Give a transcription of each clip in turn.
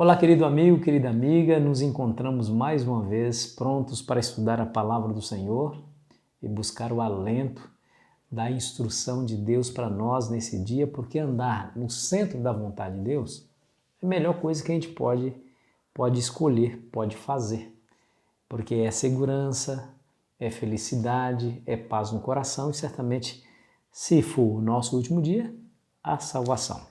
Olá, querido amigo, querida amiga, nos encontramos mais uma vez prontos para estudar a palavra do Senhor e buscar o alento da instrução de Deus para nós nesse dia, porque andar no centro da vontade de Deus é a melhor coisa que a gente pode escolher, pode fazer, porque é segurança, é felicidade, é paz no coração e certamente, se for o nosso último dia, a salvação.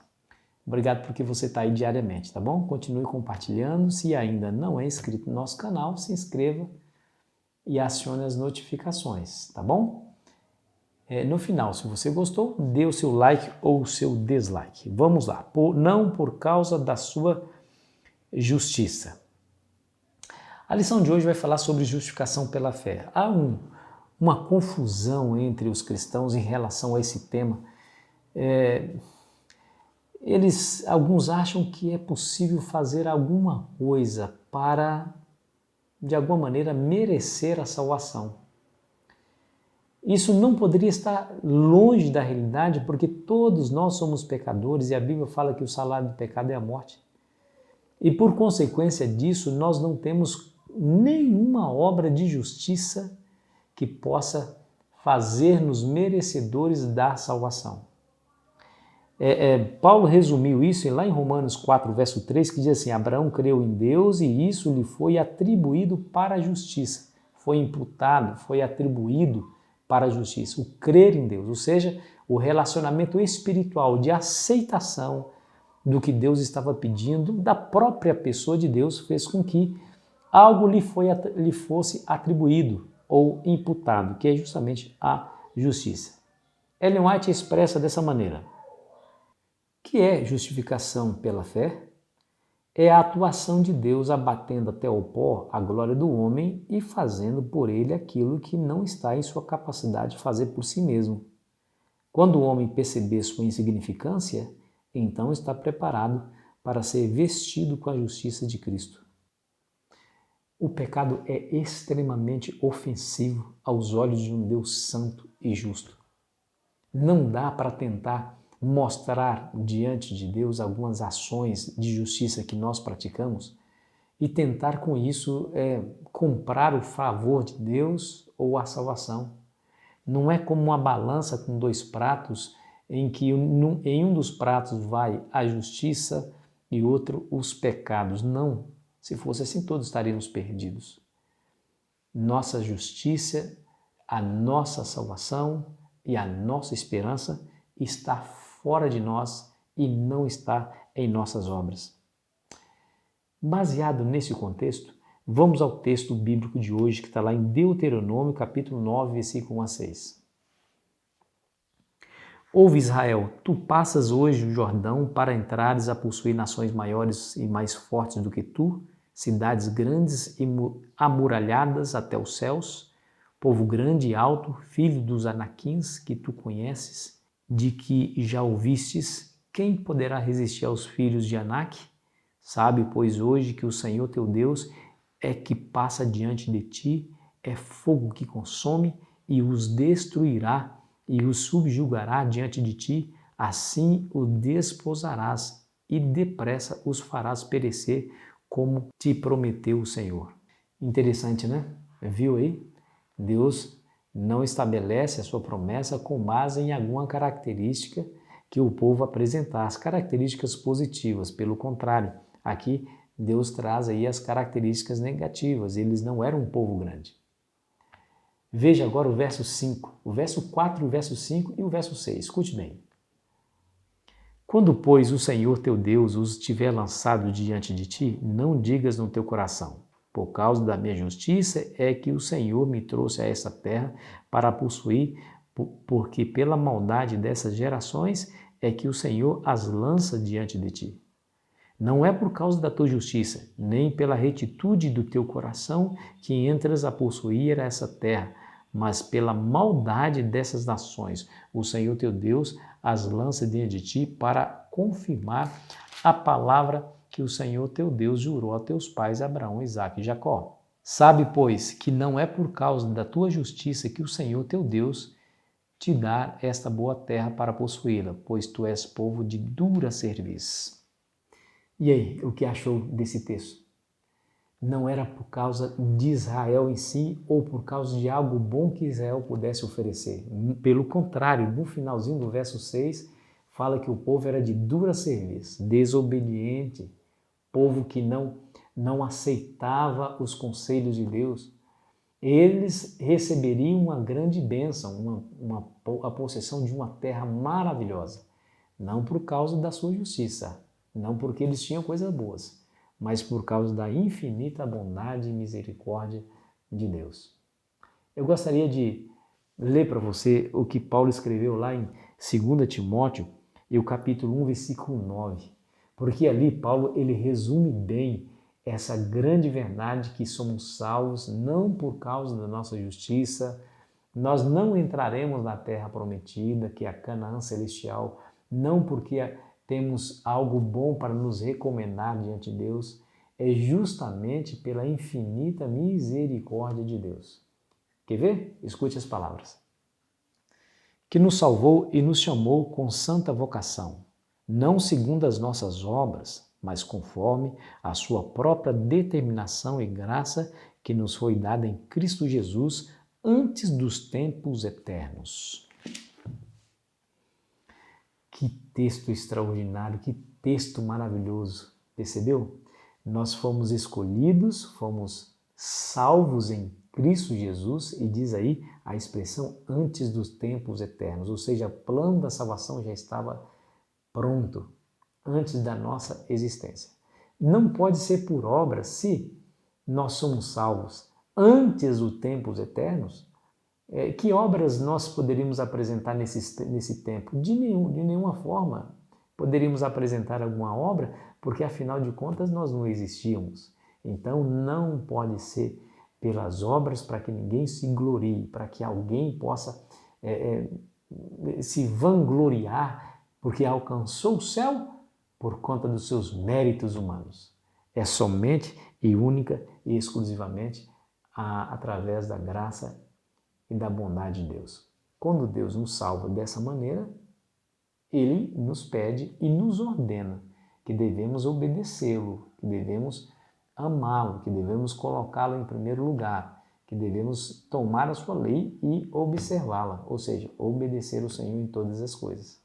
Obrigado porque você está aí diariamente, tá bom? Continue compartilhando. Se ainda não é inscrito no nosso canal, se inscreva e acione as notificações, tá bom? No final, se você gostou, dê o seu like ou o seu dislike. Vamos lá. Não por causa da sua justiça. A lição de hoje vai falar sobre justificação pela fé. Há uma confusão entre os cristãos em relação a esse tema. Alguns acham que é possível fazer alguma coisa para, de alguma maneira, merecer a salvação. Isso não poderia estar longe da realidade, porque todos nós somos pecadores e a Bíblia fala que o salário do pecado é a morte. E por consequência disso, nós não temos nenhuma obra de justiça que possa fazer-nos merecedores da salvação. Paulo resumiu isso lá em Romanos 4, verso 3, que diz assim: Abraão creu em Deus e isso lhe foi atribuído para a justiça. Foi imputado, foi atribuído para a justiça. O crer em Deus, ou seja, o relacionamento espiritual de aceitação do que Deus estava pedindo, da própria pessoa de Deus, fez com que algo lhe fosse atribuído ou imputado, que é justamente a justiça. Ellen White expressa dessa maneira: que é justificação pela fé? É a atuação de Deus abatendo até o pó a glória do homem e fazendo por ele aquilo que não está em sua capacidade de fazer por si mesmo. Quando o homem perceber sua insignificância, então está preparado para ser vestido com a justiça de Cristo. O pecado é extremamente ofensivo aos olhos de um Deus santo e justo. Não dá para tentar mostrar diante de Deus algumas ações de justiça que nós praticamos e tentar com isso comprar o favor de Deus ou a salvação. Não é como uma balança com dois pratos em que em um dos pratos vai a justiça e outro os pecados. Não, se fosse assim todos estaríamos perdidos. Nossa justiça, a nossa salvação e a nossa esperança está fora de nós e não está em nossas obras. Baseado nesse contexto, vamos ao texto bíblico de hoje que está lá em Deuteronômio, capítulo 9, versículo 1 a 6. Ouve, Israel, tu passas hoje o Jordão para entrares a possuir nações maiores e mais fortes do que tu, cidades grandes e amuralhadas até os céus, povo grande e alto, filho dos Anaquins que tu conheces, de que já ouvistes, quem poderá resistir aos filhos de Anak? Sabe, pois, hoje que o Senhor teu Deus é que passa diante de ti, é fogo que consome e os destruirá e os subjugará diante de ti, assim o desposarás e depressa os farás perecer, como te prometeu o Senhor. Interessante, né? Viu aí? Deus não estabelece a sua promessa com base em alguma característica que o povo apresentasse, características positivas. Pelo contrário, aqui Deus traz aí as características negativas. Eles não eram um povo grande. Veja agora o verso 5, o verso 4, o verso 5 e o verso 6. Escute bem. Quando, pois, o Senhor teu Deus os tiver lançado diante de ti, não digas no teu coração: por causa da minha justiça é que o Senhor me trouxe a essa terra para possuir, porque pela maldade dessas gerações é que o Senhor as lança diante de ti. Não é por causa da tua justiça, nem pela retitude do teu coração que entras a possuir essa terra, mas pela maldade dessas nações. O Senhor teu Deus as lança diante de ti para confirmar a palavra que o Senhor teu Deus jurou a teus pais Abraão, Isaque e Jacó. Sabe, pois, que não é por causa da tua justiça que o Senhor teu Deus te dá esta boa terra para possuí-la, pois tu és povo de dura cerviz. E aí, o que achou desse texto? Não era por causa de Israel em si ou por causa de algo bom que Israel pudesse oferecer. Pelo contrário, no finalzinho do verso 6, fala que o povo era de dura cerviz, desobediente, povo que não aceitava os conselhos de Deus. Eles receberiam uma grande bênção, a possessão de uma terra maravilhosa. Não por causa da sua justiça, não porque eles tinham coisas boas, mas por causa da infinita bondade e misericórdia de Deus. Eu gostaria de ler para você o que Paulo escreveu lá em 2 Timóteo, e o capítulo 1, versículo 9, porque ali Paulo ele resume bem essa grande verdade que somos salvos não por causa da nossa justiça, nós não entraremos na terra prometida, que é a Canaã celestial, não porque temos algo bom para nos recomendar diante de Deus, é justamente pela infinita misericórdia de Deus. Quer ver? Escute as palavras. Que nos salvou e nos chamou com santa vocação, não segundo as nossas obras, mas conforme a sua própria determinação e graça que nos foi dada em Cristo Jesus antes dos tempos eternos. Que texto extraordinário, que texto maravilhoso, percebeu? Nós fomos escolhidos, fomos salvos em Cristo Jesus, e diz aí a expressão antes dos tempos eternos, ou seja, o plano da salvação já estava pronto antes da nossa existência. Não pode ser por obras se nós somos salvos antes dos tempos eternos. Que obras nós poderíamos apresentar nesse tempo? De nenhuma forma poderíamos apresentar alguma obra, porque afinal de contas nós não existíamos. Então não pode ser pelas obras para que ninguém se glorie, para que alguém possa se vangloriar porque alcançou o céu por conta dos seus méritos humanos. É somente e única e exclusivamente através da graça e da bondade de Deus. Quando Deus nos salva dessa maneira, Ele nos pede e nos ordena que devemos obedecê-lo, que devemos amá-lo, que devemos colocá-lo em primeiro lugar, que devemos tomar a sua lei e observá-la, ou seja, obedecer o Senhor em todas as coisas.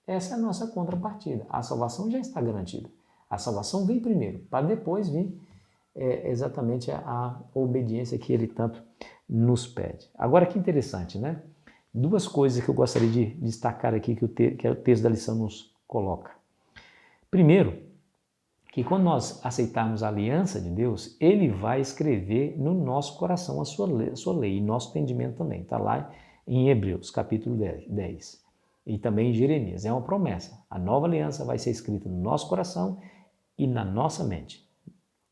Essa é a nossa contrapartida. A salvação já está garantida. A salvação vem primeiro, para depois vir exatamente a obediência que Ele tanto nos pede. Agora, que interessante, né? Duas coisas que eu gostaria de destacar aqui que o texto da lição nos coloca. Primeiro, que quando nós aceitarmos a aliança de Deus, Ele vai escrever no nosso coração a sua lei, e nosso entendimento também. Está lá em Hebreus, capítulo 10. E também em Jeremias. É uma promessa. A nova aliança vai ser escrita no nosso coração e na nossa mente.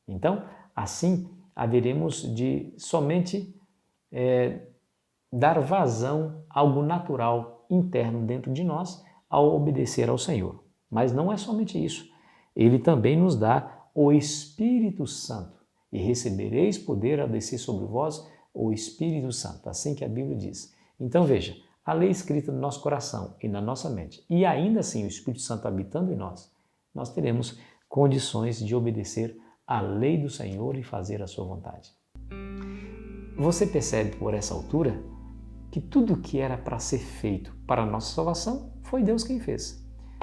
Então, assim, haveremos de somente dar vazão a algo natural interno dentro de nós ao obedecer ao Senhor. Mas não é somente isso. Ele também nos dá o Espírito Santo. E recebereis poder a descer sobre vós o Espírito Santo. Assim que a Bíblia diz. Então veja, a lei escrita no nosso coração e na nossa mente, e ainda assim o Espírito Santo habitando em nós, nós teremos condições de obedecer à lei do Senhor e fazer a sua vontade. Você percebe por essa altura que tudo que era para ser feito para a nossa salvação foi Deus quem fez.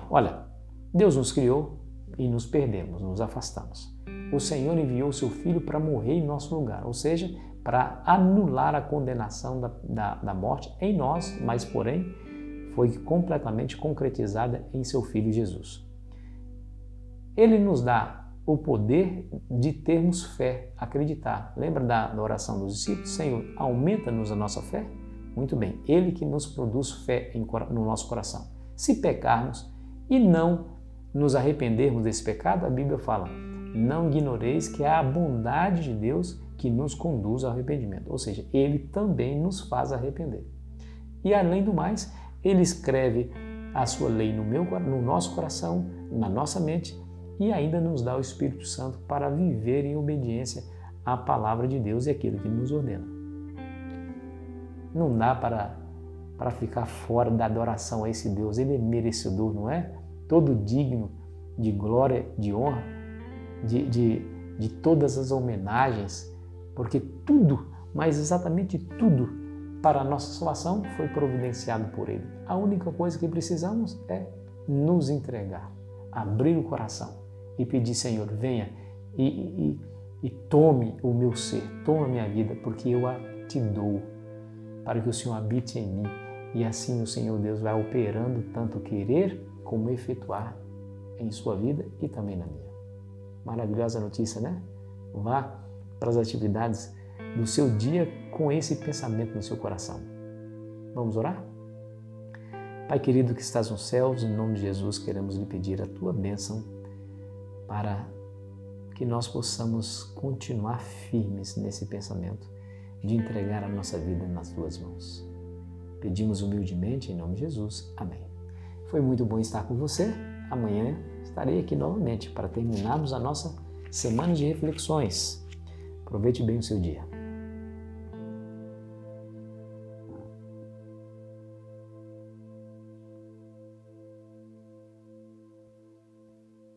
Olha, Deus nos criou e nos perdemos, nos afastamos. O Senhor enviou o seu Filho para morrer em nosso lugar, ou seja, para anular a condenação da morte em nós, mas porém foi completamente concretizada em seu Filho Jesus. Ele nos dá o poder de termos fé, acreditar. Lembra da oração dos discípulos? Senhor, aumenta-nos a nossa fé? Muito bem, Ele que nos produz fé no nosso coração. Se pecarmos e não nos arrependermos desse pecado, a Bíblia fala, não ignoreis que é a bondade de Deus que nos conduz ao arrependimento. Ou seja, Ele também nos faz arrepender. E além do mais, Ele escreve a sua lei no nosso coração, na nossa mente, e ainda nos dá o Espírito Santo para viver em obediência à palavra de Deus e aquilo que nos ordena. Não dá para ficar fora da adoração a esse Deus. Ele é merecedor, não é? Todo digno de glória, de honra de todas as homenagens, porque tudo, mas exatamente tudo, para a nossa salvação foi providenciado por Ele. A única coisa que precisamos é nos entregar, abrir o coração e pedir: Senhor, venha e tome o meu ser, tome a minha vida, porque eu a te dou, para que o Senhor habite em mim. E assim o Senhor Deus vai operando tanto querer como efetuar em sua vida e também na minha. Maravilhosa notícia, né? Vá para as atividades do seu dia com esse pensamento no seu coração. Vamos orar? Pai querido que estás nos céus, em nome de Jesus queremos lhe pedir a tua bênção para que nós possamos continuar firmes nesse pensamento de entregar a nossa vida nas tuas mãos. Pedimos humildemente em nome de Jesus. Amém. Foi muito bom estar com você. Amanhã estarei aqui novamente para terminarmos a nossa semana de reflexões. Aproveite bem o seu dia.